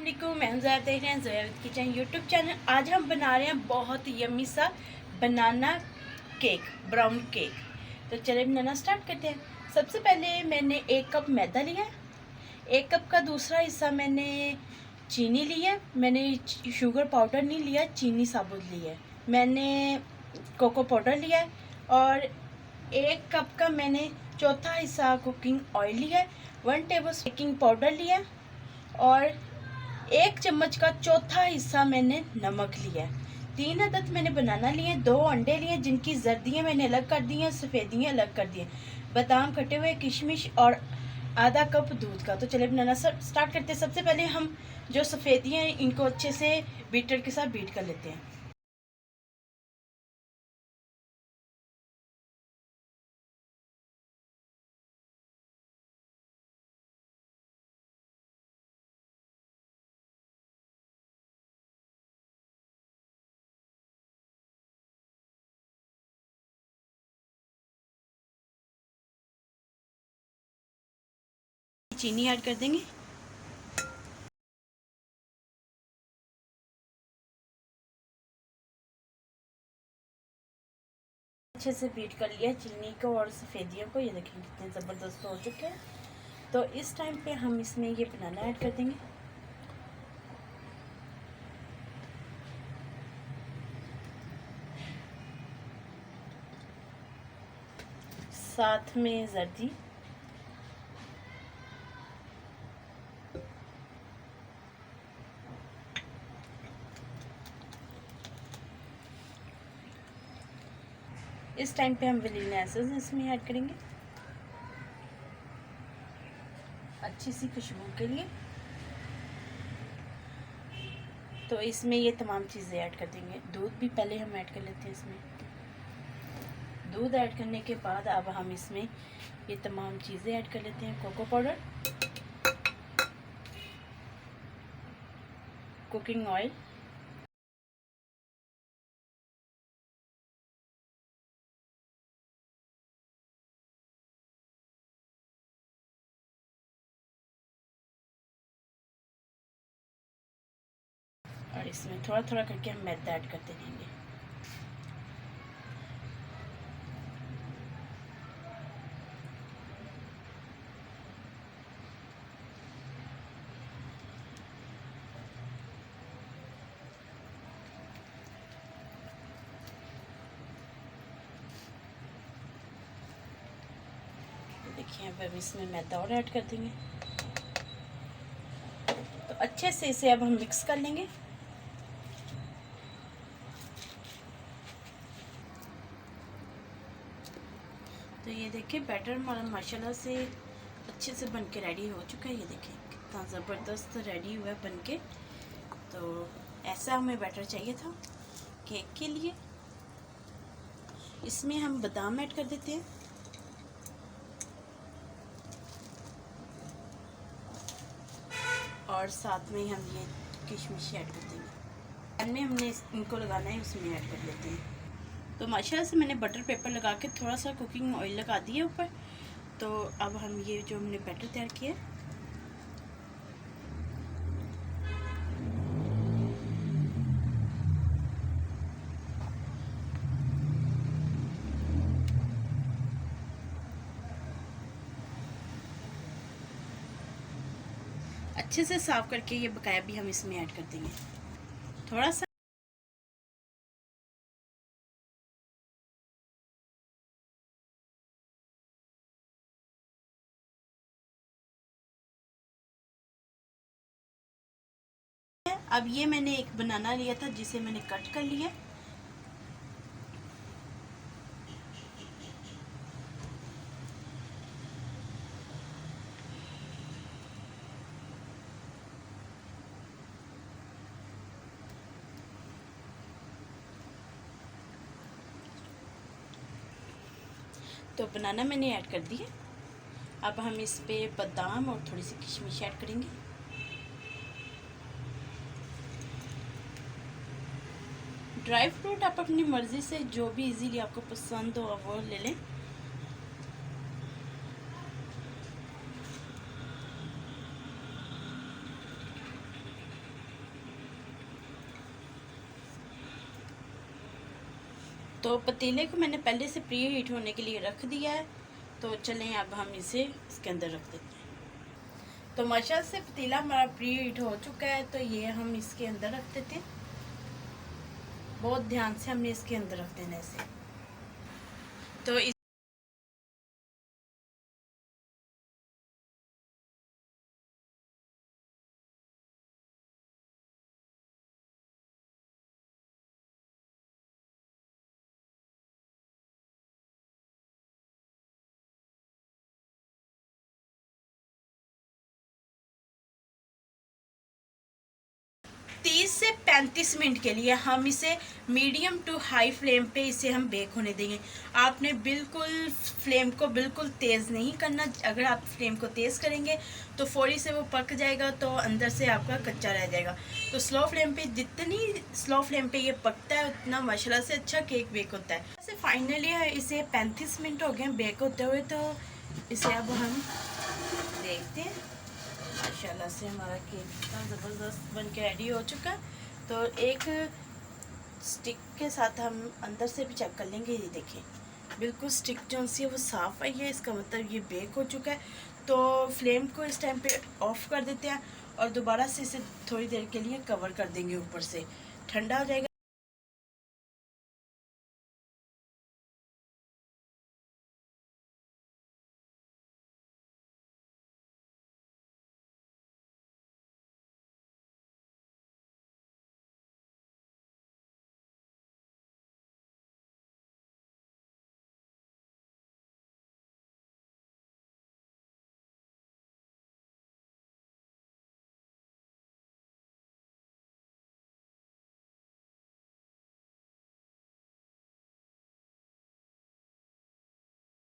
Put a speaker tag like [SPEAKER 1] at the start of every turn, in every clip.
[SPEAKER 1] वालेकुम, मैं हूं ज़ाहिरा, देख रहे हैं ज़ोया किचन यूट्यूब चैनल। आज हम बना रहे हैं बहुत यम्मी सा बनाना केक, ब्राउन केक। तो चलिए बनाना स्टार्ट करते हैं। सबसे पहले मैंने 1 कप मैदा लिया है। 1 कप का दूसरा हिस्सा मैंने चीनी ली है। मैंने शुगर पाउडर नहीं लिया, चीनी साबुत ली है। मैंने कोको पाउडर लिया है और 1 कप का मैंने चौथा हिस्सा कुकिंग ऑयल लिया है। 1 टेबल बेकिंग पाउडर लिया है और 1 चम्मच का चौथा हिस्सा मैंने नमक लिया है। 3 अदद मैंने बनाना लिए, 2 अंडे लिए जिनकी जर्दियाँ मैंने अलग कर दी हैं, सफ़ेदियाँ अलग कर दी हैं, बादाम कटे हुए, किशमिश और आधा कप दूध का। तो चलिए बनाना स्टार्ट करते हैं। सबसे पहले हम जो सफ़ेदियाँ हैं इनको अच्छे से बीटर के साथ बीट कर लेते हैं। चीनी ऐड कर देंगे। अच्छे से बीट कर लिया चीनी को और सफ़ेदियों को। ये देखें कितने ज़बरदस्त हो चुके हैं। तो इस टाइम पे हम इसमें ये बनाना ऐड कर देंगे। साथ में जर्दी, इस टाइम पे हम वनीला एसेंस इसमें ऐड करेंगे अच्छी सी खुशबू के लिए। तो इसमें ये तमाम चीज़ें ऐड कर देंगे। दूध भी पहले हम ऐड कर लेते हैं इसमें। दूध ऐड करने के बाद अब हम इसमें ये तमाम चीज़ें ऐड कर लेते हैं। कोको पाउडर, कुकिंग ऑयल, और इसमें थोड़ा थोड़ा करके हम मैदा ऐड करते रहेंगे। देखिए अब इसमें मैदा और ऐड कर देंगे। तो अच्छे से इसे अब हम मिक्स कर लेंगे। तो ये देखिए बैटर माशाल्लाह से अच्छे से बन के रेडी हो चुका है। ये देखिए कितना ज़बरदस्त रेडी हुआ है बन के। तो ऐसा हमें बैटर चाहिए था केक के लिए। इसमें हम बादाम ऐड कर देते हैं, और साथ में हम ये किशमिश ऐड कर देंगे। पैन में हमने इनको लगाना है, उसमें ऐड कर लेते हैं। तो माशाल्लाह से मैंने बटर पेपर लगा के थोड़ा सा कुकिंग ऑयल लगा दिया ऊपर। तो अब हम ये जो हमने बैटर तैयार किया है अच्छे से साफ करके ये बकाया भी हम इसमें ऐड कर देंगे। थोड़ा सा अब ये मैंने एक बनाना लिया था जिसे मैंने कट कर लिया। तो बनाना मैंने ऐड कर दिया। अब हम इस पे बादाम और थोड़ी सी किशमिश ऐड करेंगे। ड्राई फ्रूट आप अपनी मर्ज़ी से जो भी इजीली आपको पसंद हो वो ले लें। तो पतीले को मैंने पहले से प्री हीट होने के लिए रख दिया है। तो चलें अब हम इसे इसके अंदर रख देते हैं। तो माशाल्लाह से पतीला हमारा प्री हीट हो चुका है, तो ये हम इसके अंदर रख देते हैं। बहुत ध्यान से हमने इसके अंदर रख देना इसे। तो 30 से 35 मिनट के लिए हम इसे मीडियम टू हाई फ्लेम पे इसे हम बेक होने देंगे। आपने बिल्कुल फ्लेम को बिल्कुल तेज़ नहीं करना। अगर आप फ्लेम को तेज़ करेंगे तो फौरी से वो पक जाएगा, तो अंदर से आपका कच्चा रह जाएगा। तो स्लो फ्लेम पे, जितनी स्लो फ्लेम पे ये पकता है उतना माशाल्लाह से अच्छा केक बेक होता है। वैसे फाइनली इसे 35 मिनट हो गए बेक होते हुए। तो इसे अब हम देखते हैं। माशाल्लाह से हमारा केक इतना ज़बरदस्त बन के रेडी हो चुका है। तो एक स्टिक के साथ हम अंदर से भी चेक कर लेंगे। ये देखिए बिल्कुल स्टिक जो सी है वो साफ़ आई है, इसका मतलब ये बेक हो चुका है। तो फ्लेम को इस टाइम पे ऑफ कर देते हैं और दोबारा से इसे थोड़ी देर के लिए कवर कर देंगे। ऊपर से ठंडा हो जाएगा।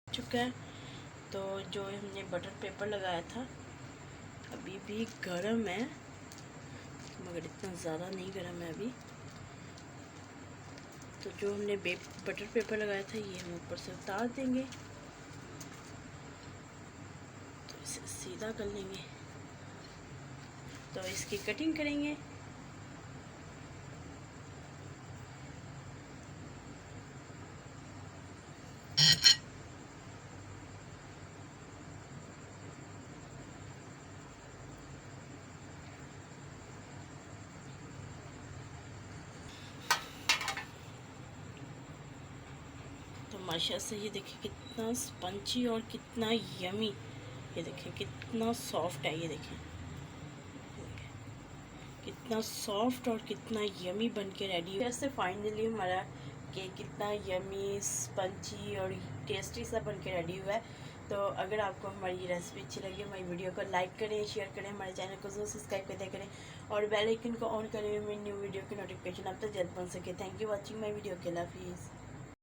[SPEAKER 1] चुका है। तो जो हमने बटर पेपर लगाया था अभी भी गर्म है, मगर इतना ज़्यादा नहीं गर्म है अभी। तो जो हमने बटर पेपर लगाया था ये हम ऊपर से उतार देंगे। तो इसे सीधा कर लेंगे। तो इसकी कटिंग करेंगे। तो माशा से ये देखिए कितना स्पंची और कितना यमी, ये देखिए कितना सॉफ्ट है। ये देखिए कितना सॉफ्ट और कितना यमी बन के रेडी है। जैसे फाइनली हमारा केक कितना यमी स्पंची और टेस्टी सा बन के रेडी हुआ है। तो अगर आपको हमारी ये रेसिपी अच्छी लगी, हमारी वीडियो को लाइक करें, शेयर करें, हमारे चैनल को जरूर सब्सक्राइब करते करें और बेल आइकन को ऑन करें मेरी न्यू वीडियो की नोटिफिकेशन आप तक जल्द पहुँच सके। Thank you watching my video के। अल्लाह हाफिज़।